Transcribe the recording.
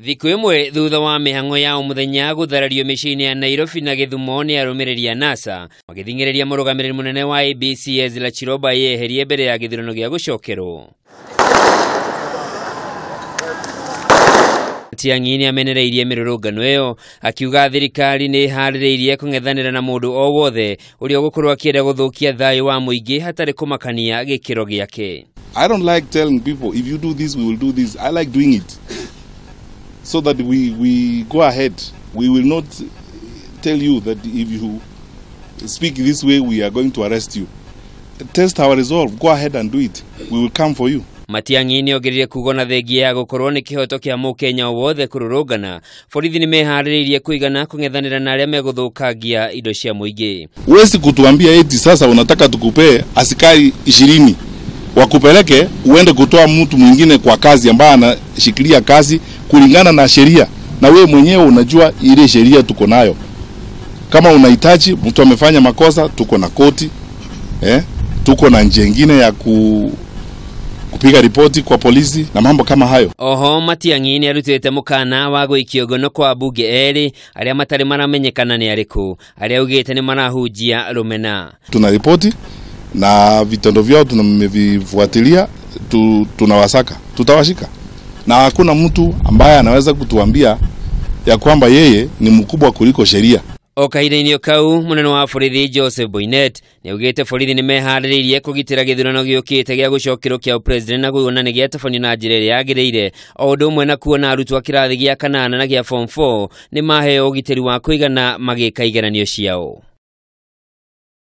Thiku imwe thutha wa mihang'o ya umuthenya gutharario micini ya Nairobi na Githumo ni arumiriri a NASA magithingireria murugamiriri munene wa ABC Ezra Chiroba yeherie mbere ya githurano gia gucokerwo. Matiang'i ni amenereirie mirurungano iyo akiuga thirikari ni haririirie kung'ethanira na mundu o wothe uria gukorwo akienda guthukia thayu wa muingi hatari kumakania gikiro giake. I don't like telling people if you do this we will do this. I like doing it. So that we go ahead. We will not tell you that if you speak this way, we are going to arrest you. Test our resolve. Go ahead and do it. We will come for you. Matiang'i ni ogirire kugona thengia ya gukorwo ni kihoto kia mukenya wothe kururungana. Borithi ni mehaririirie kuigana kung'ethanira na aria meguthukagia indo cia muingi. Huwezi kutuambia eti sasa unataka tukupe askari 20 wakupeleke uende kutoa mtu mwingine kwa kazi ambaye anashikilia kazi kulingana na sheria, na wewe mwenyewe unajua ile sheria tuko nayo. Kama unahitaji mtu amefanya makosa, tuko na koti, tuko na njia nyingine ya kupiga ripoti kwa polisi na mambo kama hayo. Oho, Matiang'i ni arutite Mukana wa guikio ngono kwa bunge eri aria matari maramenyekana ni ariku aria ugite ni marahujia rumena. Tuna ripoti na vitendo vyao tunavifuatilia, tunawasaka, tutawashika. Na hakuna mtu ambaye anaweza kutuambia ya kwamba yeye ni mkubwa kuliko sheria. Okaire-ini kau munene wa borithi Joseph Boynet ni ugite borithi ni mehaririirie kugitira githurano giukite gia gucokero kia president na guona ni gia tafanio na njira iria yagiriire o undu umwe na kuona arutwo kirathi gia 8 na gia form 4 ni maheo ugitiri wa kuigana magika igeranio ciao.